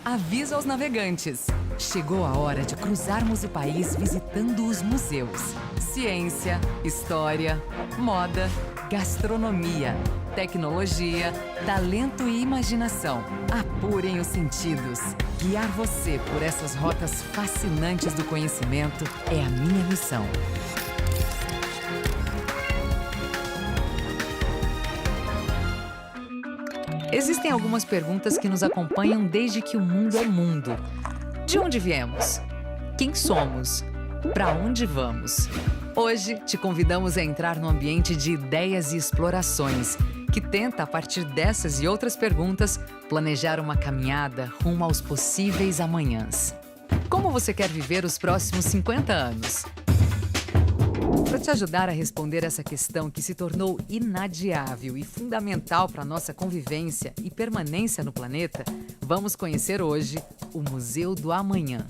avisa aos navegantes. Chegou a hora de cruzarmos o país visitando os museus. Ciência, história, moda, gastronomia, tecnologia, talento e imaginação. Apurem os sentidos. Guiar você por essas rotas fascinantes do conhecimento é a minha missão. Existem algumas perguntas que nos acompanham desde que o mundo é mundo. De onde viemos? Quem somos? Para onde vamos? Hoje, te convidamos a entrar no ambiente de ideias e explorações, que tenta, a partir dessas e outras perguntas, planejar uma caminhada rumo aos possíveis amanhãs. Como você quer viver os próximos 50 anos? Para te ajudar a responder essa questão que se tornou inadiável e fundamental para a nossa convivência e permanência no planeta, vamos conhecer hoje o Museu do Amanhã.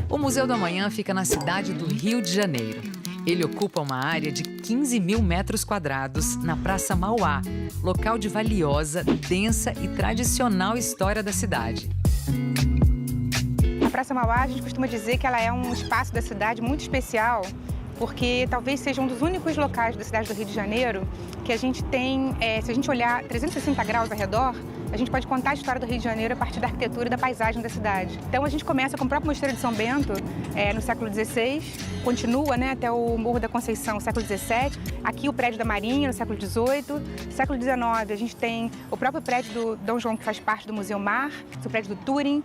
O Museu do Amanhã fica na cidade do Rio de Janeiro. Ele ocupa uma área de 15 mil metros quadrados na Praça Mauá, local de valiosa, densa e tradicional história da cidade. A Praça Mauá, a gente costuma dizer que ela é um espaço da cidade muito especial, porque talvez seja um dos únicos locais da cidade do Rio de Janeiro que a gente tem, se a gente olhar 360 graus ao redor, a gente pode contar a história do Rio de Janeiro a partir da arquitetura e da paisagem da cidade. Então a gente começa com o próprio Mosteiro de São Bento, no século XVI, continua até o Morro da Conceição, século XVII, aqui o prédio da Marinha, no século XVIII, século XIX a gente tem o próprio prédio do Dom João, que faz parte do Museu Mar, o prédio do Turing,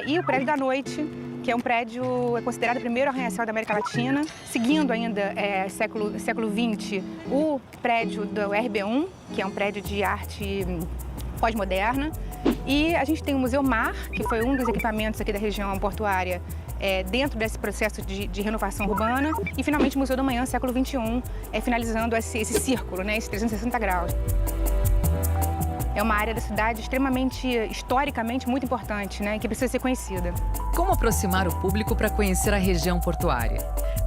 e o prédio da Noite, que é um prédio considerado o primeiro arranha-céu da América Latina. Seguindo ainda, século XX, o prédio do RB1, que é um prédio de arte pós-moderna. E a gente tem o Museu Mar, que foi um dos equipamentos aqui da região portuária dentro desse processo de renovação urbana. E, finalmente, o Museu do Amanhã, século XXI, finalizando esse círculo, esses 360 graus. É uma área da cidade extremamente, historicamente, muito importante, que precisa ser conhecida. Como aproximar o público para conhecer a região portuária?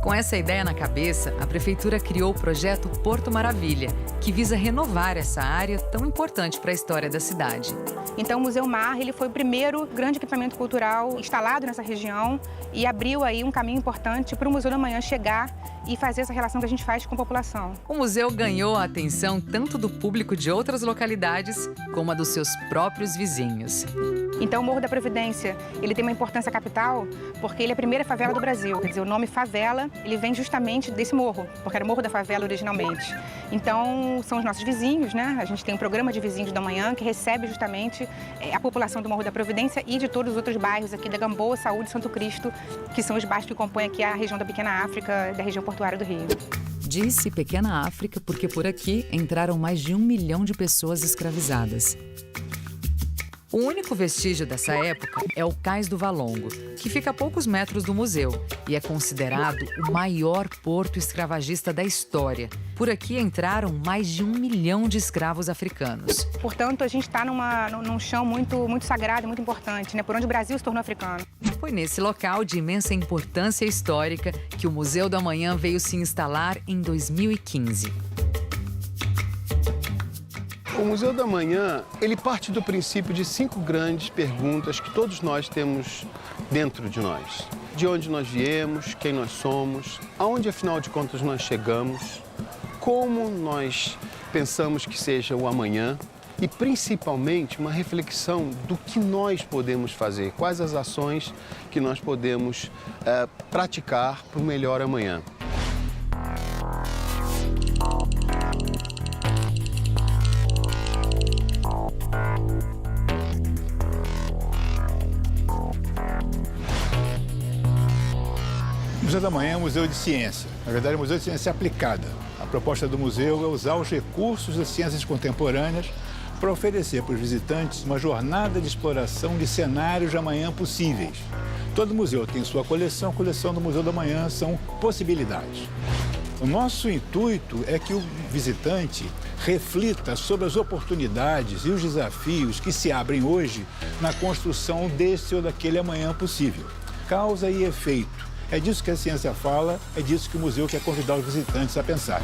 Com essa ideia na cabeça, a Prefeitura criou o projeto Porto Maravilha, que visa renovar essa área tão importante para a história da cidade. Então, o Museu Mar ele foi o primeiro grande equipamento cultural instalado nessa região e abriu aí um caminho importante para o Museu do Amanhã chegar e fazer essa relação que a gente faz com a população. O museu ganhou a atenção tanto do público de outras localidades como a dos seus próprios vizinhos. Então, o Morro da Providência, ele tem uma importância capital porque ele é a primeira favela do Brasil. Quer dizer, o nome favela, ele vem justamente desse morro, porque era o Morro da Favela originalmente. Então, são os nossos vizinhos, A gente tem um programa de vizinhos do amanhã que recebe justamente a população do Morro da Providência e de todos os outros bairros aqui da Gamboa, Saúde e Santo Cristo, que são os bairros que compõem aqui a região da Pequena África, da região portuária do Rio. Disse Pequena África porque por aqui entraram mais de 1 milhão de pessoas escravizadas. O único vestígio dessa época é o Cais do Valongo, que fica a poucos metros do museu e é considerado o maior porto escravagista da história. Por aqui entraram mais de 1 milhão de escravos africanos. Portanto, a gente está num chão muito sagrado, muito importante, por onde o Brasil se tornou africano. Foi nesse local de imensa importância histórica que o Museu do Amanhã veio se instalar em 2015. O Museu do Amanhã, ele parte do princípio de 5 grandes perguntas que todos nós temos dentro de nós. De onde nós viemos, quem nós somos, aonde, afinal de contas, nós chegamos, como nós pensamos que seja o amanhã e, principalmente, uma reflexão do que nós podemos fazer, quais as ações que nós podemos praticar para o melhor amanhã. O Museu do Amanhã é um museu de ciência. Na verdade, é um museu de ciência aplicada. A proposta do museu é usar os recursos das ciências contemporâneas para oferecer para os visitantes uma jornada de exploração de cenários de amanhã possíveis. Todo museu tem sua coleção, a coleção do Museu do Amanhã são possibilidades. O nosso intuito é que o visitante reflita sobre as oportunidades e os desafios que se abrem hoje na construção desse ou daquele amanhã possível. Causa e efeito. É disso que a ciência fala, é disso que o museu quer convidar os visitantes a pensar.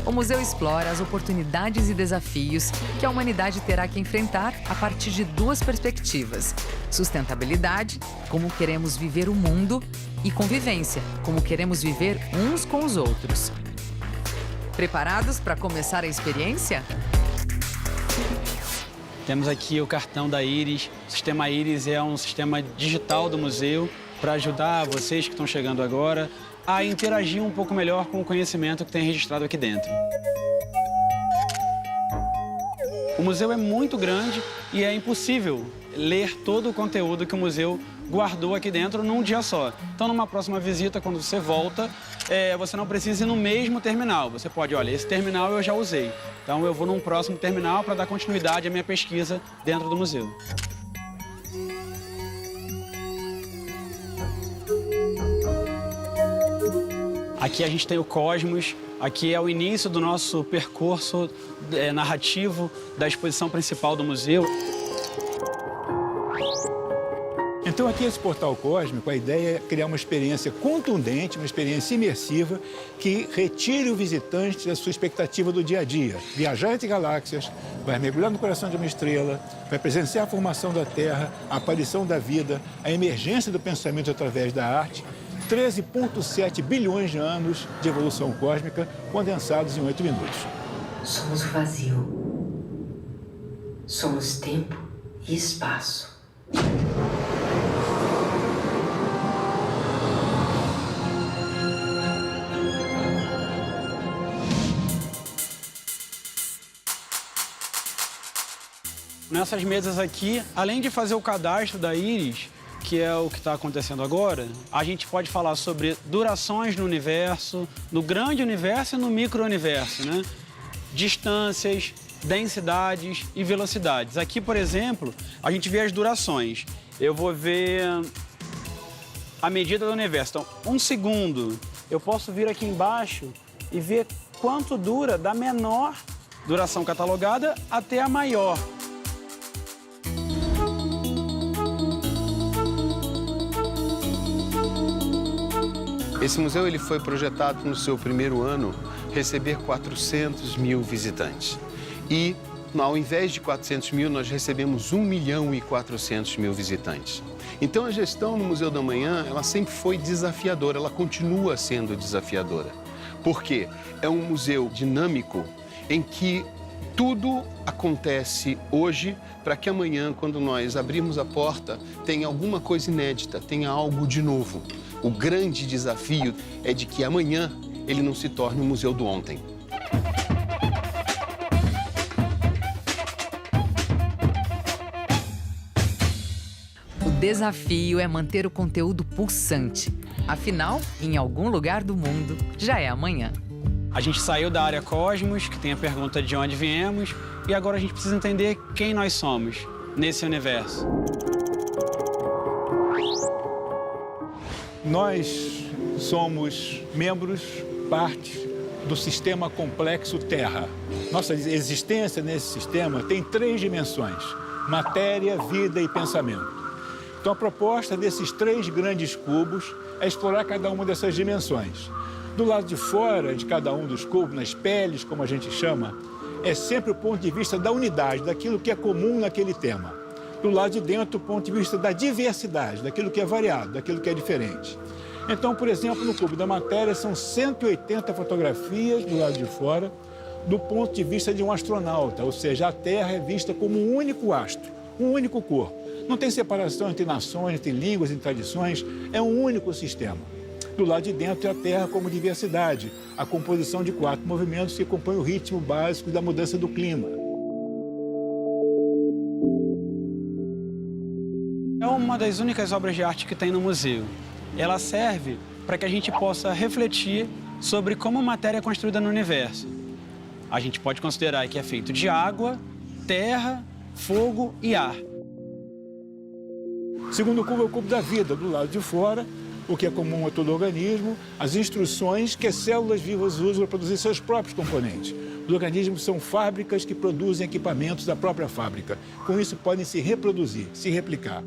O museu explora as oportunidades e desafios que a humanidade terá que enfrentar a partir de duas perspectivas: sustentabilidade, como queremos viver o mundo, e convivência, como queremos viver uns com os outros. Preparados para começar a experiência? Temos aqui o cartão da Íris. O sistema Íris é um sistema digital do museu para ajudar vocês que estão chegando agora a interagir um pouco melhor com o conhecimento que tem registrado aqui dentro. O museu é muito grande e é impossível ler todo o conteúdo que o museu guardou aqui dentro num dia só. Então, numa próxima visita, quando você volta, você não precisa ir no mesmo terminal. Você pode, olha, esse terminal eu já usei. Então, eu vou num próximo terminal para dar continuidade à minha pesquisa dentro do museu. Aqui a gente tem o Cosmos, aqui é o início do nosso percurso narrativo da exposição principal do museu. Então, aqui esse portal cósmico, a ideia é criar uma experiência contundente, uma experiência imersiva que retire o visitante da sua expectativa do dia a dia. Viajar entre galáxias, vai mergulhar no coração de uma estrela, vai presenciar a formação da Terra, a aparição da vida, a emergência do pensamento através da arte, 13,7 bilhões de anos de evolução cósmica condensados em 8 minutos. Somos o vazio. Somos tempo e espaço. Nessas mesas aqui, além de fazer o cadastro da Íris, que é o que está acontecendo agora, a gente pode falar sobre durações no universo, no grande universo e no micro-universo, né? Distâncias, densidades e velocidades. Aqui, por exemplo, a gente vê as durações. Eu vou ver a medida do universo. Então, 1 segundo. Eu posso vir aqui embaixo e ver quanto dura da menor duração catalogada até a maior. Esse museu ele foi projetado no seu primeiro ano receber 400 mil visitantes. E, ao invés de 400 mil, nós recebemos 1.400.000 visitantes. Então, a gestão no Museu da Manhã, ela sempre foi desafiadora, ela continua sendo desafiadora. Por quê? É um museu dinâmico em que tudo acontece hoje para que amanhã, quando nós abrirmos a porta, tenha alguma coisa inédita, tenha algo de novo. O grande desafio é de que amanhã ele não se torne um museu do ontem. O desafio é manter o conteúdo pulsante. Afinal, em algum lugar do mundo, já é amanhã. A gente saiu da área Cosmos, que tem a pergunta de onde viemos, e agora a gente precisa entender quem nós somos nesse universo. Nós somos membros, parte do sistema complexo Terra. Nossa existência nesse sistema tem 3 dimensões: matéria, vida e pensamento. Então, a proposta desses 3 grandes cubos é explorar cada uma dessas dimensões. Do lado de fora de cada um dos cubos, nas peles, como a gente chama, é sempre o ponto de vista da unidade, daquilo que é comum naquele tema. Do lado de dentro, o ponto de vista da diversidade, daquilo que é variado, daquilo que é diferente. Então, por exemplo, no cubo da matéria, são 180 fotografias do lado de fora, do ponto de vista de um astronauta, ou seja, a Terra é vista como um único astro, um único corpo. Não tem separação entre nações, entre línguas, entre tradições, é um único sistema. Do lado de dentro é a Terra como diversidade, a composição de 4 movimentos que compõem o ritmo básico da mudança do clima. É uma das únicas obras de arte que tem no museu. Ela serve para que a gente possa refletir sobre como a matéria é construída no universo. A gente pode considerar que é feito de água, terra, fogo e ar. O segundo cubo é o cubo da vida, do lado de fora, o que é comum a todo organismo, as instruções que as células vivas usam para produzir seus próprios componentes. Os organismos são fábricas que produzem equipamentos da própria fábrica. Com isso, podem se reproduzir, se replicar.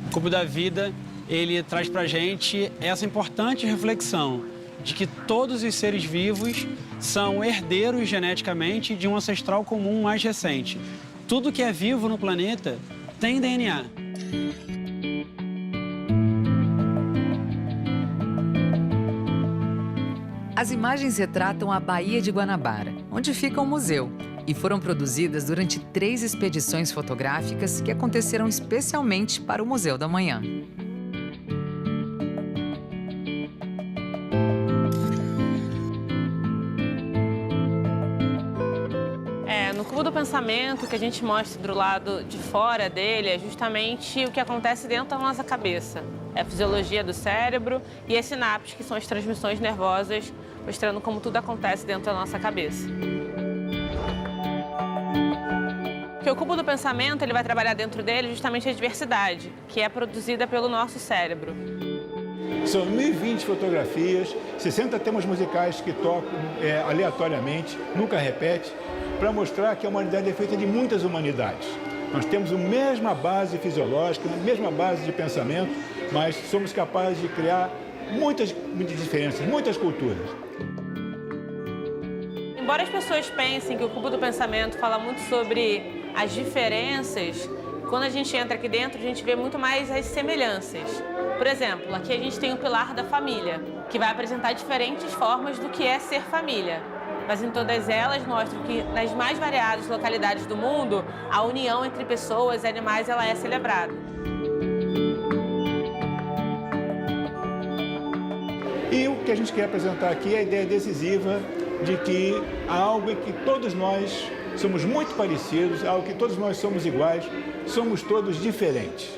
O cubo da vida, ele traz para a gente essa importante reflexão de que todos os seres vivos são herdeiros geneticamente de um ancestral comum mais recente. Tudo que é vivo no planeta tem DNA. As imagens retratam a Baía de Guanabara, onde fica o museu, e foram produzidas durante 3 expedições fotográficas que aconteceram especialmente para o Museu da Manhã. No Cubo do Pensamento, o que a gente mostra do lado de fora dele é justamente o que acontece dentro da nossa cabeça. É a fisiologia do cérebro e as sinapses, que são as transmissões nervosas, mostrando como tudo acontece dentro da nossa cabeça. Porque o Cubo do Pensamento ele vai trabalhar dentro dele justamente a diversidade, que é produzida pelo nosso cérebro. São 1.020 fotografias, 60 temas musicais que tocam aleatoriamente, nunca repete, para mostrar que a humanidade é feita de muitas humanidades. Nós temos a mesma base fisiológica, a mesma base de pensamento, mas somos capazes de criar muitas diferenças, muitas culturas. Embora as pessoas pensem que o Cubo do Pensamento fala muito sobre as diferenças, quando a gente entra aqui dentro, a gente vê muito mais as semelhanças. Por exemplo, aqui a gente tem o pilar da família, que vai apresentar diferentes formas do que é ser família. Mas em todas elas mostram que nas mais variadas localidades do mundo, a união entre pessoas e animais ela é celebrada. E o que a gente quer apresentar aqui é a ideia decisiva de que há algo em que todos nós somos muito parecidos, algo que todos nós somos iguais, somos todos diferentes.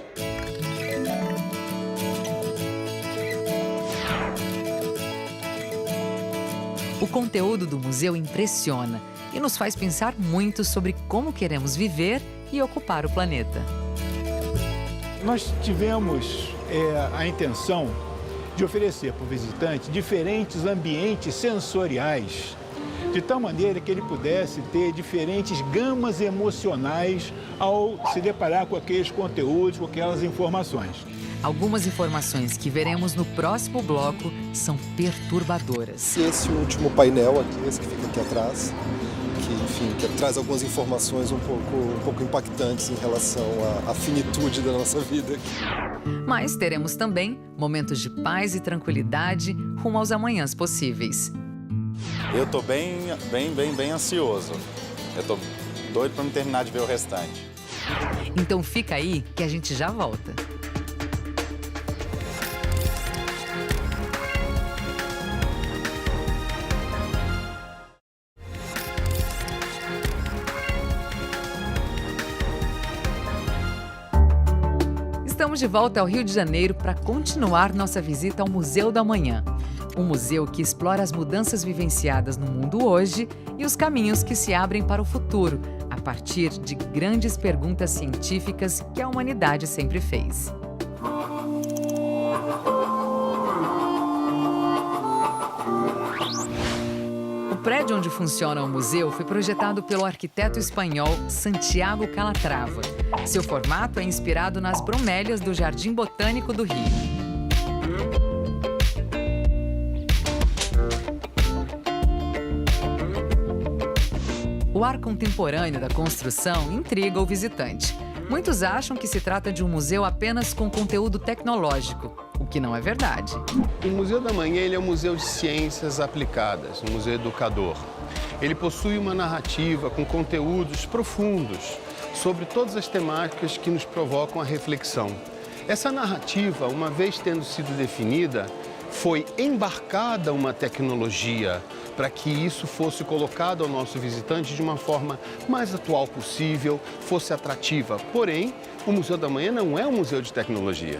O conteúdo do museu impressiona e nos faz pensar muito sobre como queremos viver e ocupar o planeta. Nós tivemos a intenção de oferecer para o visitante diferentes ambientes sensoriais, de tal maneira que ele pudesse ter diferentes gamas emocionais ao se deparar com aqueles conteúdos, com aquelas informações. Algumas informações que veremos no próximo bloco são perturbadoras. Esse último painel aqui, esse que fica aqui atrás, que traz algumas informações um pouco impactantes em relação à finitude da nossa vida. Mas teremos também momentos de paz e tranquilidade rumo aos amanhãs possíveis. Eu tô bem ansioso. Eu tô doido para me terminar de ver o restante. Então fica aí que a gente já volta. Estamos de volta ao Rio de Janeiro para continuar nossa visita ao Museu da Manhã. Um museu que explora as mudanças vivenciadas no mundo hoje e os caminhos que se abrem para o futuro, a partir de grandes perguntas científicas que a humanidade sempre fez. O prédio onde funciona o museu foi projetado pelo arquiteto espanhol Santiago Calatrava. Seu formato é inspirado nas bromélias do Jardim Botânico do Rio. O ar contemporâneo da construção intriga o visitante. Muitos acham que se trata de um museu apenas com conteúdo tecnológico, o que não é verdade. O Museu da Manhã ele é um museu de ciências aplicadas, um museu educador. Ele possui uma narrativa com conteúdos profundos sobre todas as temáticas que nos provocam a reflexão. Essa narrativa, uma vez tendo sido definida, foi embarcada uma tecnologia para que isso fosse colocado ao nosso visitante de uma forma mais atual possível, fosse atrativa. Porém, o Museu da Manhã não é um museu de tecnologia.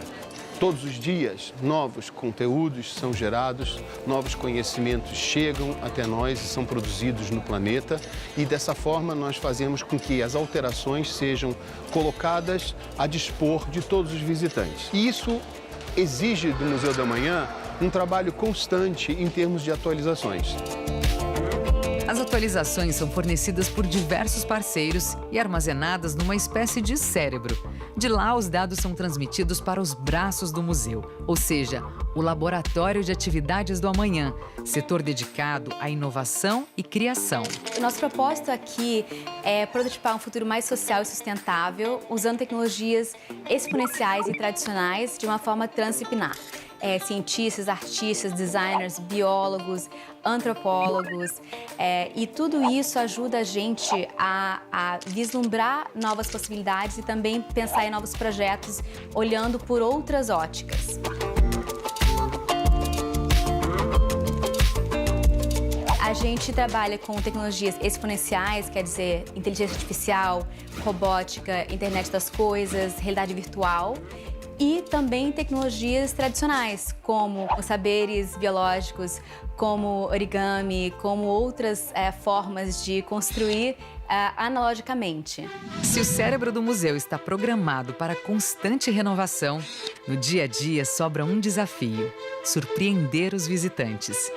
Todos os dias, novos conteúdos são gerados, novos conhecimentos chegam até nós e são produzidos no planeta. E dessa forma nós fazemos com que as alterações sejam colocadas a dispor de todos os visitantes. E isso exige do Museu da Manhã um trabalho constante em termos de atualizações. As atualizações são fornecidas por diversos parceiros e armazenadas numa espécie de cérebro. De lá, os dados são transmitidos para os braços do museu, ou seja, o Laboratório de Atividades do Amanhã, setor dedicado à inovação e criação. O nosso propósito aqui é prototipar um futuro mais social e sustentável, usando tecnologias exponenciais e tradicionais de uma forma transdisciplinar. Cientistas, artistas, designers, biólogos, antropólogos, e tudo isso ajuda a gente a vislumbrar novas possibilidades e também pensar em novos projetos olhando por outras óticas. A gente trabalha com tecnologias exponenciais, quer dizer, inteligência artificial, robótica, internet das coisas, realidade virtual, e também tecnologias tradicionais, como os saberes biológicos, como origami, como outras formas de construir analogicamente. Se o cérebro do museu está programado para constante renovação, no dia a dia sobra um desafio: surpreender os visitantes.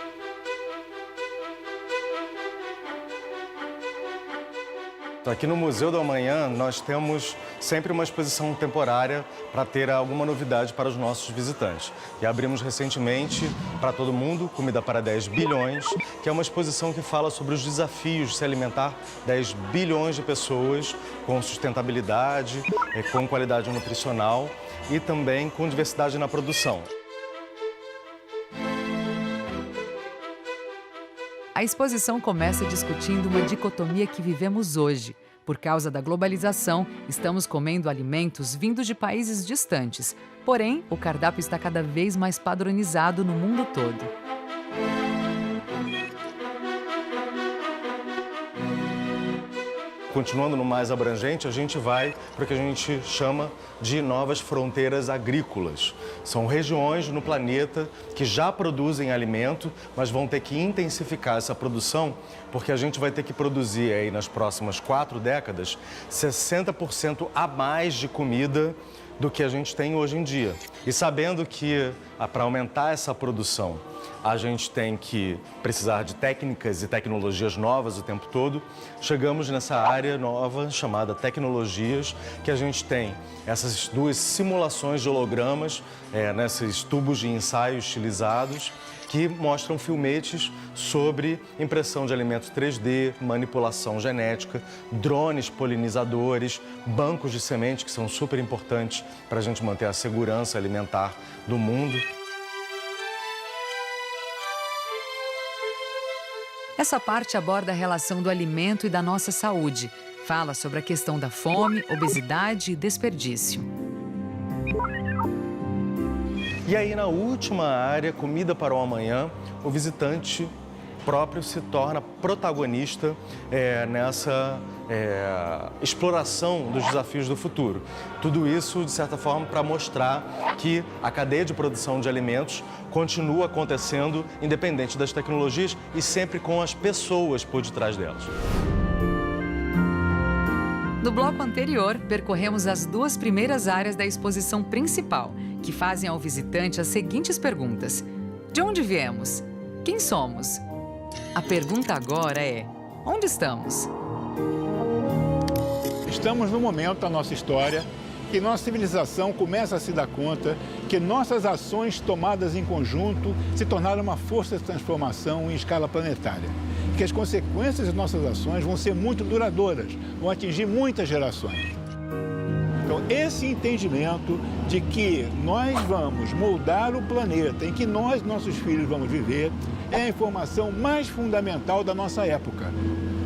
Aqui no Museu do Amanhã, nós temos sempre uma exposição temporária para ter alguma novidade para os nossos visitantes. E abrimos recentemente para todo mundo, Comida para 10 bilhões, que é uma exposição que fala sobre os desafios de se alimentar 10 bilhões de pessoas com sustentabilidade, com qualidade nutricional e também com diversidade na produção. A exposição começa discutindo uma dicotomia que vivemos hoje. Por causa da globalização, estamos comendo alimentos vindos de países distantes. Porém, o cardápio está cada vez mais padronizado no mundo todo. Continuando no mais abrangente, a gente vai para o que a gente chama de novas fronteiras agrícolas. São regiões no planeta que já produzem alimento, mas vão ter que intensificar essa produção, porque a gente vai ter que produzir aí nas próximas 4 décadas 60% a mais de comida do que a gente tem hoje em dia. E sabendo que para aumentar essa produção, a gente tem que precisar de técnicas e tecnologias novas o tempo todo, chegamos nessa área nova chamada tecnologias, que a gente tem essas 2 simulações de hologramas, nesses tubos de ensaio estilizados, que mostram filmetes sobre impressão de alimentos 3D, manipulação genética, drones polinizadores, bancos de semente, que são super importantes para a gente manter a segurança alimentar do mundo. Essa parte aborda a relação do alimento e da nossa saúde. Fala sobre a questão da fome, obesidade e desperdício. E aí, na última área, Comida para o Amanhã, o visitante próprio se torna protagonista nessa exploração dos desafios do futuro. Tudo isso, de certa forma, para mostrar que a cadeia de produção de alimentos continua acontecendo independente das tecnologias e sempre com as pessoas por detrás delas. No bloco anterior, percorremos as 2 primeiras áreas da exposição principal, que fazem ao visitante as seguintes perguntas: de onde viemos? Quem somos? A pergunta agora é: onde estamos? Estamos no momento da nossa história que nossa civilização começa a se dar conta que nossas ações tomadas em conjunto se tornaram uma força de transformação em escala planetária. Que as consequências das nossas ações vão ser muito duradouras, vão atingir muitas gerações. Então, esse entendimento de que nós vamos moldar o planeta em que nós, nossos filhos, vamos viver, é a informação mais fundamental da nossa época.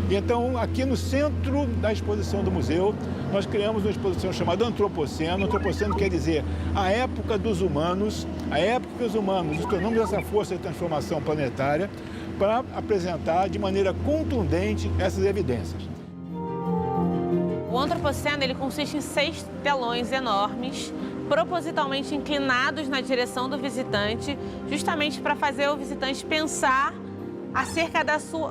E então, aqui no centro da exposição do museu, nós criamos uma exposição chamada Antropoceno. Antropoceno quer dizer a época dos humanos, a época que os humanos nos tornamos essa força de transformação planetária, para apresentar de maneira contundente essas evidências. O Antropoceno ele consiste em 6 telões enormes, propositalmente inclinados na direção do visitante, justamente para fazer o visitante pensar acerca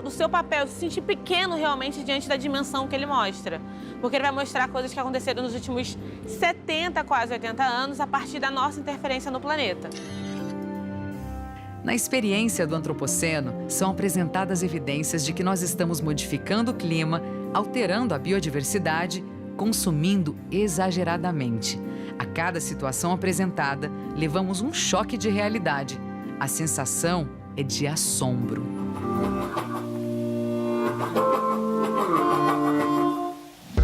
do seu papel, se sentir pequeno realmente diante da dimensão que ele mostra. Porque ele vai mostrar coisas que aconteceram nos últimos 70, quase 80 anos, a partir da nossa interferência no planeta. Na experiência do Antropoceno, são apresentadas evidências de que nós estamos modificando o clima, alterando a biodiversidade, consumindo exageradamente. A cada situação apresentada, levamos um choque de realidade. A sensação é de assombro.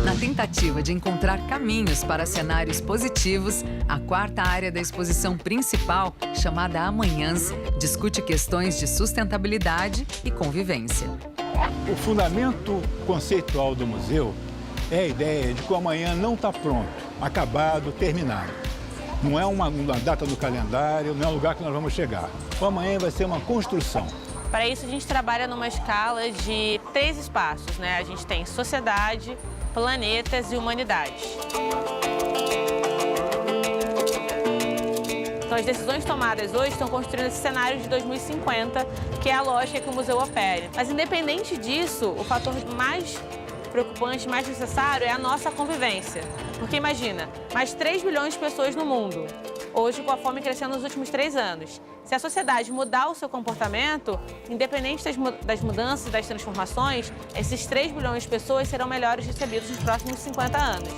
Na tentativa de encontrar caminhos para cenários positivos, a quarta área da exposição principal, chamada Amanhãs, discute questões de sustentabilidade e convivência. O fundamento conceitual do museu é a ideia de que o amanhã não está pronto, acabado, terminado. Não é uma data do calendário, não é um lugar que nós vamos chegar. O amanhã vai ser uma construção. Para isso, a gente trabalha numa escala de 3 espaços, né? A gente tem sociedade, planetas e humanidade. Então, as decisões tomadas hoje estão construindo esse cenário de 2050, que é a lógica que o museu opera. Mas, independente disso, o fator mais preocupante, mais necessário é a nossa convivência. Porque imagina, mais 3 bilhões de pessoas no mundo, hoje com a fome crescendo nos últimos 3 anos. Se a sociedade mudar o seu comportamento, independente das mudanças e das transformações, esses 3 bilhões de pessoas serão melhores recebidos nos próximos 50 anos.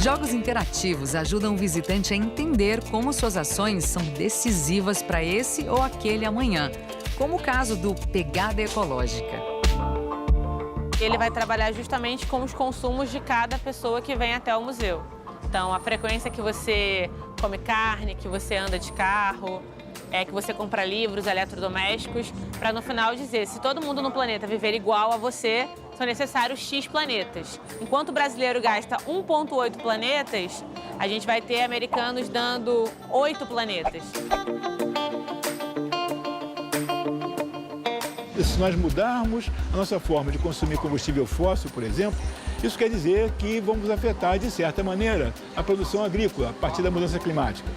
Jogos interativos ajudam o visitante a entender como suas ações são decisivas para esse ou aquele amanhã, como o caso do Pegada Ecológica. Ele vai trabalhar justamente com os consumos de cada pessoa que vem até o museu. Então, a frequência que você come carne, que você anda de carro, que você compra livros, eletrodomésticos, para no final dizer, se todo mundo no planeta viver igual a você, são necessários X planetas. Enquanto o brasileiro gasta 1,8 planetas, a gente vai ter americanos dando 8 planetas. Se nós mudarmos a nossa forma de consumir combustível fóssil, por exemplo, isso quer dizer que vamos afetar, de certa maneira, a produção agrícola a partir da mudança climática.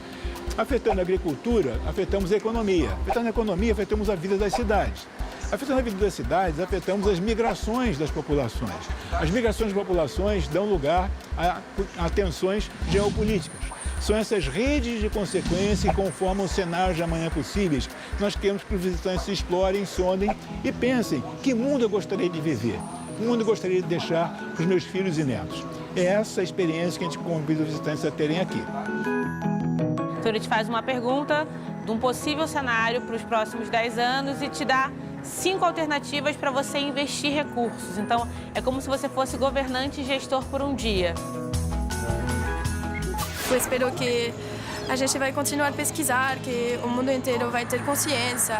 Afetando a agricultura, afetamos a economia. Afetando a economia, afetamos a vida das cidades. Afetando a vida das cidades, afetamos as migrações das populações. As migrações das populações dão lugar a tensões geopolíticas. São essas redes de consequência que conformam cenários de amanhã possíveis. Nós queremos que os visitantes se explorem, sondem e pensem que mundo eu gostaria de viver, que mundo eu gostaria de deixar para os meus filhos e netos. É essa a experiência que a gente convida os visitantes a terem aqui. Então, ele te faz uma pergunta de um possível cenário para os próximos 10 anos e te dá 5 alternativas para você investir recursos. Então, é como se você fosse governante e gestor por um dia. Eu espero que a gente vai continuar a pesquisar, que o mundo inteiro vai ter consciência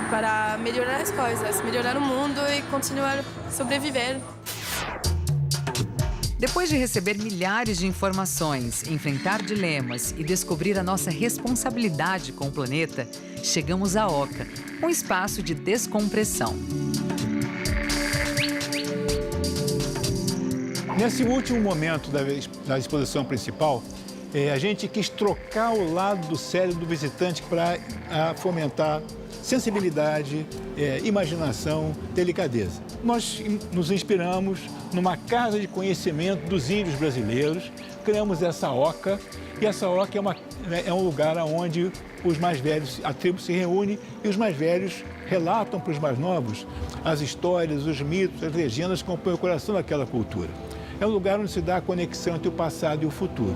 para melhorar as coisas, melhorar o mundo e continuar a sobreviver. Depois de receber milhares de informações, enfrentar dilemas e descobrir a nossa responsabilidade com o planeta, chegamos à Oca, um espaço de descompressão. Nesse último momento da exposição principal, a gente quis trocar o lado do cérebro do visitante para fomentar sensibilidade, imaginação, delicadeza. Nós nos inspiramos numa casa de conhecimento dos índios brasileiros, criamos essa Oca, e essa Oca é um lugar onde os mais velhos, a tribo se reúne e os mais velhos relatam para os mais novos as histórias, os mitos, as legendas que compõem o coração daquela cultura. É um lugar onde se dá a conexão entre o passado e o futuro.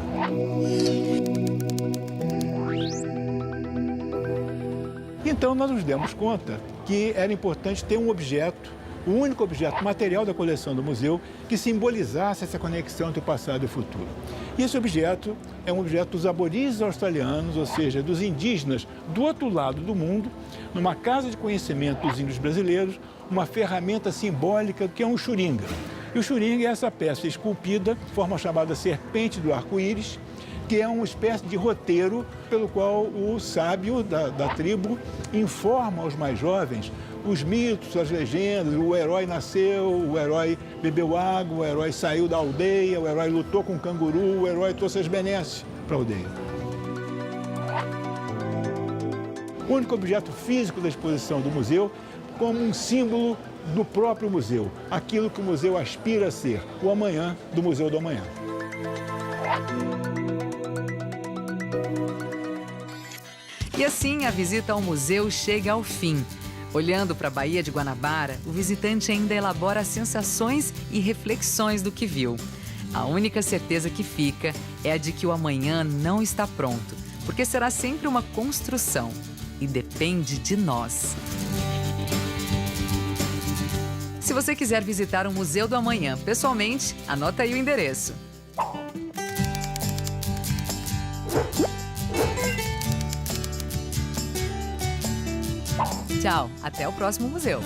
Então, nós nos demos conta que era importante ter um objeto, o único objeto material da coleção do museu, que simbolizasse essa conexão entre o passado e o futuro. E esse objeto é um objeto dos aborígenes australianos, ou seja, dos indígenas do outro lado do mundo, numa casa de conhecimento dos índios brasileiros, uma ferramenta simbólica que é um xuringa. E o xuringa é essa peça esculpida, de forma chamada serpente do arco-íris, que é uma espécie de roteiro pelo qual o sábio da tribo informa aos mais jovens os mitos, as legendas, o herói nasceu, o herói bebeu água, o herói saiu da aldeia, o herói lutou com o canguru, o herói trouxe as benesses para a aldeia. O único objeto físico da exposição do museu como um símbolo do próprio museu, aquilo que o museu aspira a ser, o amanhã do Museu do Amanhã. E assim, a visita ao museu chega ao fim. Olhando para a Baía de Guanabara, o visitante ainda elabora sensações e reflexões do que viu. A única certeza que fica é a de que o amanhã não está pronto, porque será sempre uma construção e depende de nós. Se você quiser visitar o Museu do Amanhã pessoalmente, anota aí o endereço. Tchau, até o próximo museu.